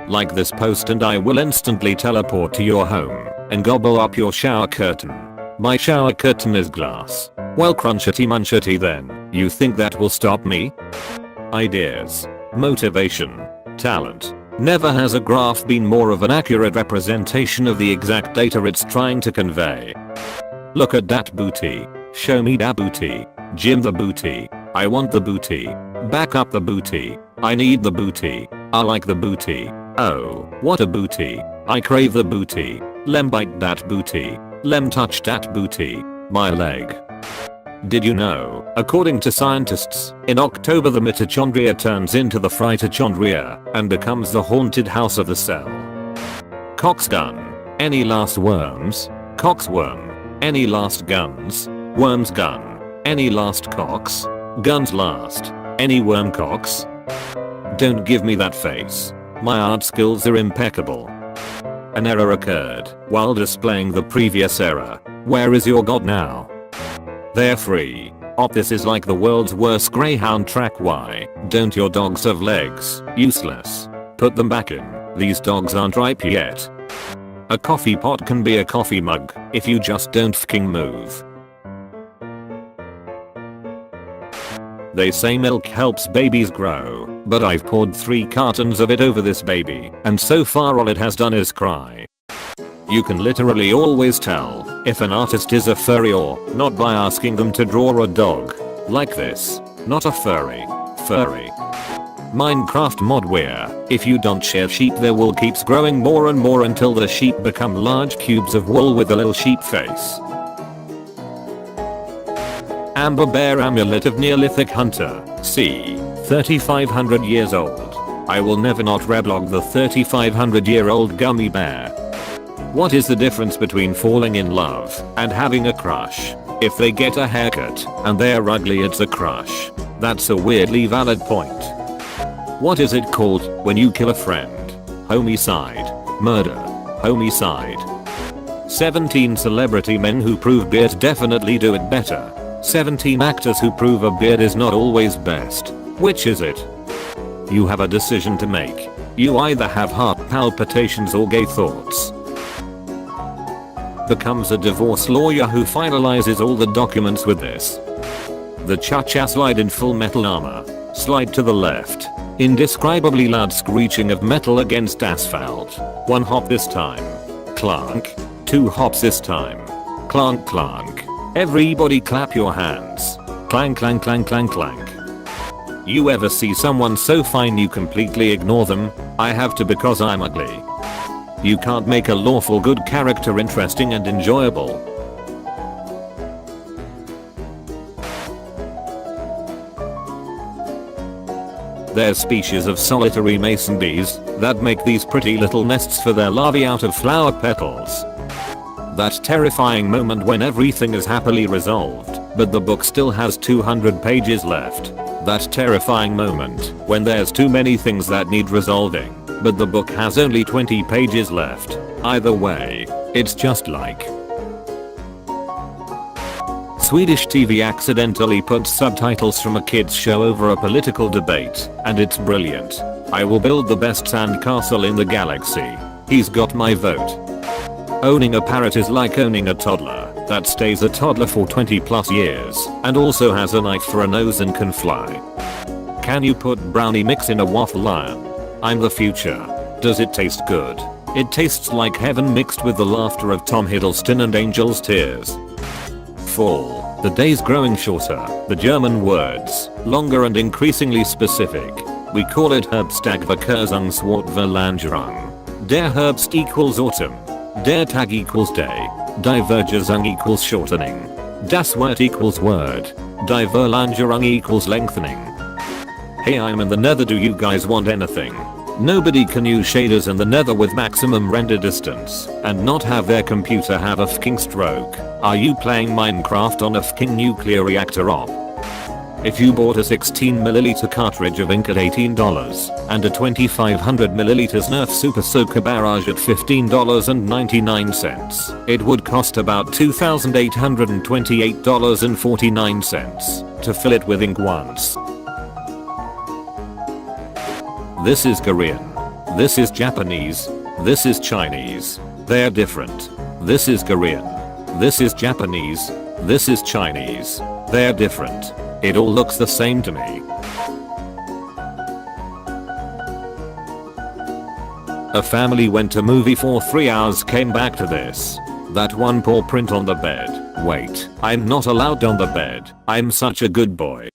Like this post and I will instantly teleport to your home and gobble up your shower curtain. My shower curtain is glass. Well, crunchity munchity then. You think that will stop me? Ideas, motivation, talent. Never has a graph been more of an accurate representation of the exact data it's trying to convey. Look at that booty. Show me da booty. Jim the booty. I want the booty. Back up the booty. I need the booty. I like the booty. Oh, what a booty. I crave the booty. Lem bite that booty. Lem touch that booty. My leg. Did you know, according to scientists, in October the mitochondria turns into the phytochondria and becomes the haunted house of the cell. Cock's gun. Any last worms? Cock's worm. Any last guns? Worm's gun. Any last cocks? Guns last. Any worm cocks? Don't give me that face. My art skills are impeccable. An error occurred while displaying the previous error. Where is your god now? They're free. This is like the world's worst greyhound track. Why don't your dogs have legs? Useless. Put them back in. These dogs aren't ripe yet. A coffee pot can be a coffee mug if you just don't fking move. They say milk helps babies grow, but I've poured 3 cartons of it over this baby and so far all it has done is cry. You can literally always tell if an artist is a furry or not by asking them to draw a dog. Like this. Not a furry. Furry. Minecraft mod where, if you don't share sheep their wool keeps growing more and more until the sheep become large cubes of wool with a little sheep face. Amber Bear Amulet of Neolithic Hunter, c. 3500 years old. I will never not reblog the 3500-year-old gummy bear. What is the difference between falling in love and having a crush? If they get a haircut and they're ugly it's a crush. That's a weirdly valid point. What is it called when you kill a friend? Homicide. Murder. Homicide. 17 celebrity men who prove beard definitely do it better. 17 actors who prove a beard is not always best. Which is it? You have a decision to make. You either have heart palpitations or gay thoughts. Becomes a divorce lawyer who finalizes all the documents with this. The cha-cha slide in full metal armor. Slide to the left. Indescribably loud screeching of metal against asphalt. 1 hop this time. Clank. 2 hops this time. Clank clank. Everybody clap your hands. Clank clank clank clank clank. You ever see someone so fine you completely ignore them? I have to because I'm ugly. You can't make a lawful good character interesting and enjoyable. There's species of solitary mason bees that make these pretty little nests for their larvae out of flower petals. That terrifying moment when everything is happily resolved, but the book still has 200 pages left. That terrifying moment when there's too many things that need resolving, but the book has only 20 pages left. Either way, it's just like Swedish TV accidentally puts subtitles from a kids show over a political debate, and it's brilliant. I will build the best sandcastle in the galaxy. He's got my vote. Owning a parrot is like owning a toddler that stays a toddler for 20 plus years and also has a knife for a nose and can fly. Can you put brownie mix in a waffle iron? I'm the future. Does it taste good? It tastes like heaven mixed with the laughter of Tom Hiddleston and angel's tears. Fall. The days growing shorter. The German words, longer and increasingly specific. We call it Herbstagverkurzungswortverlängerung. Der Herbst equals autumn. Der Tag equals day. Die Verlängerung equals shortening. Das Wort equals word. Die Verlängerung equals lengthening. Hey, I'm in the nether, do you guys want anything? Nobody can use shaders in the nether with maximum render distance and not have their computer have a fking stroke. Are you playing Minecraft on a fking nuclear reactor op? If you bought a 16ml cartridge of ink at $18 and a 2500ml Nerf Super Soaker Barrage at $15.99, it would cost about $2,828.49 to fill it with ink once. This is Korean. This is Japanese. This is Chinese. They're different. This is Korean. This is Japanese. This is Chinese. They're different. It all looks the same to me. A family went to movie for 3 hours, came back to this. That one paw print on the bed. Wait, I'm not allowed on the bed. I'm such a good boy.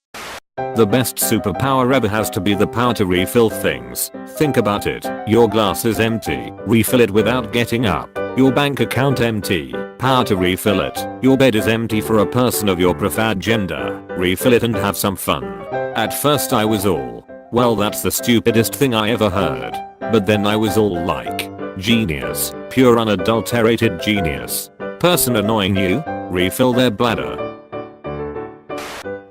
The best superpower ever has to be the power to refill things. Think about it. Your glass is empty. Refill it without getting up. Your bank account empty. Power to refill it. Your bed is empty for a person of your preferred gender. Refill it and have some fun. At first I was all, well, that's the stupidest thing I ever heard. But then I was all like, genius. Pure unadulterated genius. Person annoying you? Refill their bladder.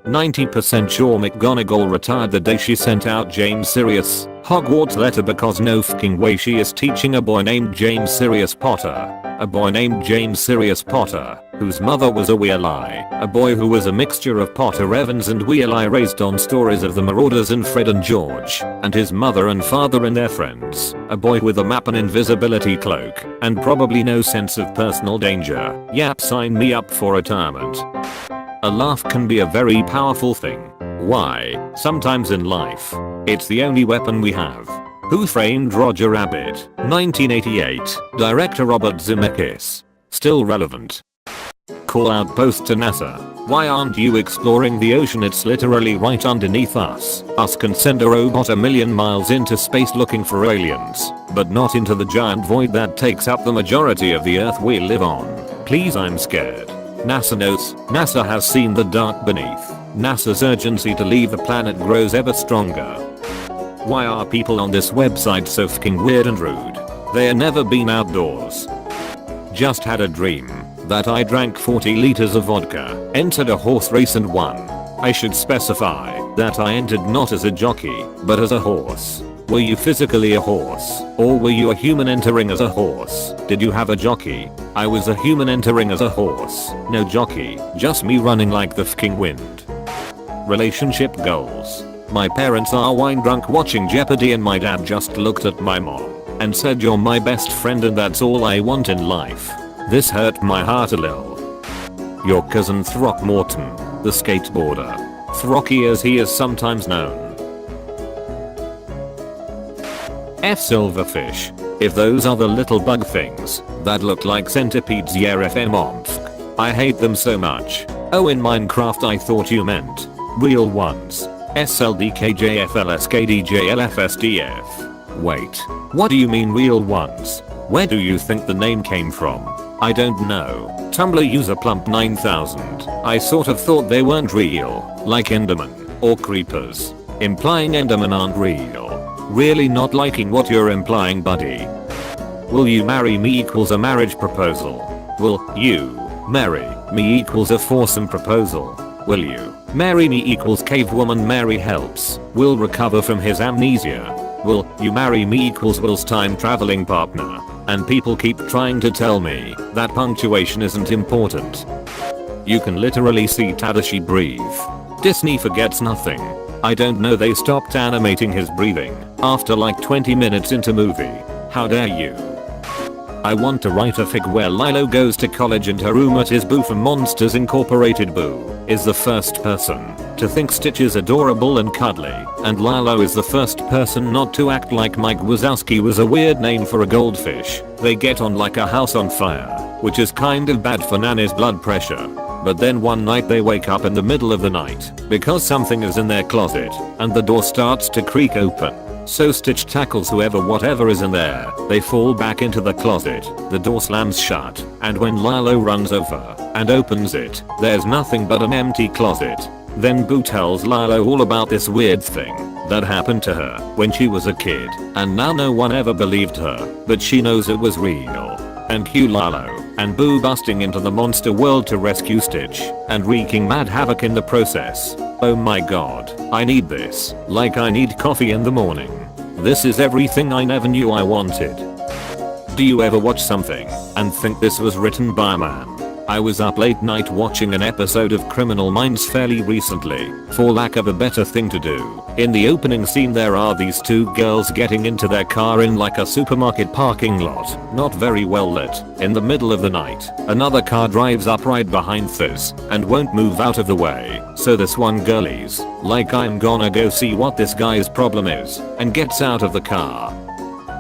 90% sure McGonagall retired the day she sent out James Sirius Hogwarts letter because no fucking way she is teaching a boy named James Sirius Potter. A boy named James Sirius Potter, whose mother was a Weasley. A boy who was a mixture of Potter Evans and Weasley, raised on stories of the Marauders and Fred and George, and his mother and father and their friends. A boy with a map and invisibility cloak, and probably no sense of personal danger. Yap, sign me up for retirement. A laugh can be a very powerful thing. Why? Sometimes in life, it's the only weapon we have. Who Framed Roger Rabbit? 1988. Director Robert Zemeckis. Still relevant. Call out post to NASA. Why aren't you exploring the ocean? It's literally right underneath us. Us can send a robot a million miles into space looking for aliens, but not into the giant void that takes up the majority of the earth we live on. Please, I'm scared. NASA knows. NASA has seen the dark beneath. NASA's urgency to leave the planet grows ever stronger. Why are people on this website so fucking weird and rude? They've never been outdoors. Just had a dream that I drank 40 liters of vodka, entered a horse race and won. I should specify that I entered not as a jockey, but as a horse. Were you physically a horse, or were you a human entering as a horse? Did you have a jockey? I was a human entering as a horse. No jockey, just me running like the fucking wind. Relationship goals. My parents are wine drunk watching Jeopardy and my dad just looked at my mom and said, "You're my best friend and that's all I want in life." This hurt my heart a little. Your cousin Throckmorton, the skateboarder. Throcky as he is sometimes known. F silverfish. If those are the little bug things that look like centipedes, yeah, FMOMFK. I hate them so much. Oh, in Minecraft I thought you meant real ones. SLDKJFLSKDJLFSDF. Wait, what do you mean real ones? Where do you think the name came from? I don't know. Tumblr user Plump9000. I sort of thought they weren't real, like Enderman or creepers. Implying Enderman aren't real. Really not liking what you're implying, buddy. Will you marry me equals a marriage proposal. Will you marry me equals a foursome proposal. Will you marry me equals cavewoman Mary helps Will recover from his amnesia. Will you marry me equals Will's time traveling partner. And people keep trying to tell me that punctuation isn't important. You can literally see Tadashi breathe. Disney forgets nothing. I don't know, they stopped animating his breathing after like 20 minutes into movie. How dare you? I want to write a fic where Lilo goes to college and her roommate is Boo from Monsters Incorporated. Boo is the first person to think Stitch is adorable and cuddly, and Lilo is the first person not to act like Mike Wazowski was a weird name for a goldfish. They get on like a house on fire, which is kind of bad for Nanny's blood pressure. But then one night they wake up in the middle of the night because something is in their closet and the door starts to creak open. So Stitch tackles whatever is in there. They fall back into the closet, the door slams shut, and when Lilo runs over and opens it, there's nothing but an empty closet. Then Boo tells Lilo all about this weird thing that happened to her when she was a kid, and now no one ever believed her, but she knows it was real. And cue Lilo and Boo busting into the monster world to rescue Stitch and wreaking mad havoc in the process. Oh my god, I need this, like I need coffee in the morning. This is everything I never knew I wanted. Do you ever watch something and think this was written by a man? I was up late night watching an episode of Criminal Minds fairly recently, for lack of a better thing to do. In the opening scene there are these two girls getting into their car in like a supermarket parking lot, not very well lit. In the middle of the night, another car drives up right behind this, and won't move out of the way. So this one girlie's like, I'm gonna go see what this guy's problem is, and gets out of the car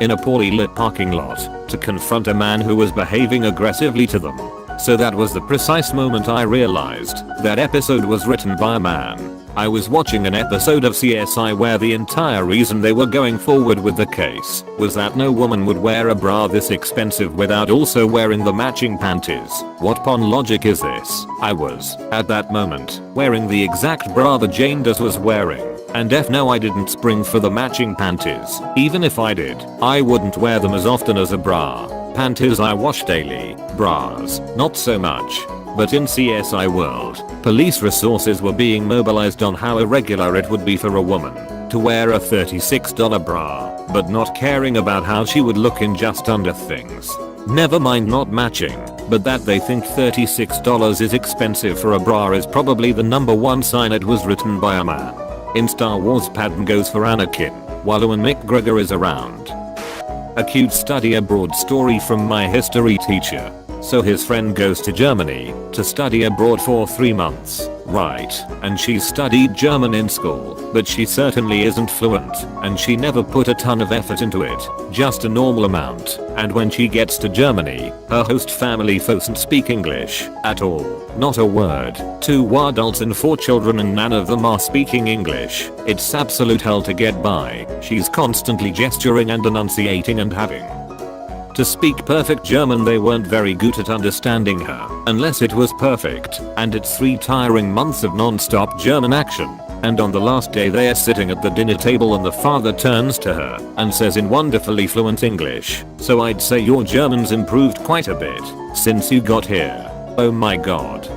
in a poorly lit parking lot to confront a man who was behaving aggressively to them. So that was the precise moment I realized that episode was written by a man. I was watching an episode of CSI where the entire reason they were going forward with the case was that no woman would wear a bra this expensive without also wearing the matching panties. What pon logic is this? I was, at that moment, wearing the exact bra that Jane Doe was wearing. And F no, I didn't spring for the matching panties. Even if I did, I wouldn't wear them as often as a bra. Panties I wash daily, bras, not so much. But in CSI world, police resources were being mobilized on how irregular it would be for a woman to wear a $36 bra, but not caring about how she would look in just under things. Never mind not matching, but that they think $36 is expensive for a bra is probably the #1 sign it was written by a man. In Star Wars, Padme goes for Anakin, while Ewan McGregor is around. A cute study abroad story from my history teacher. So his friend goes to Germany to study abroad for 3 months, right? And she studied German in school, but she certainly isn't fluent, and she never put a ton of effort into it, just a normal amount. And when she gets to Germany, her host family doesn't speak English at all, not a word. 2 adults and 4 children and none of them are speaking English. It's absolute hell to get by. She's constantly gesturing and enunciating and having to speak perfect German. They weren't very good at understanding her unless it was perfect, and it's 3 tiring months of non-stop German action. And on the last day they are sitting at the dinner table and the father turns to her and says in wonderfully fluent English, "So I'd say your German's improved quite a bit since you got here." Oh my god.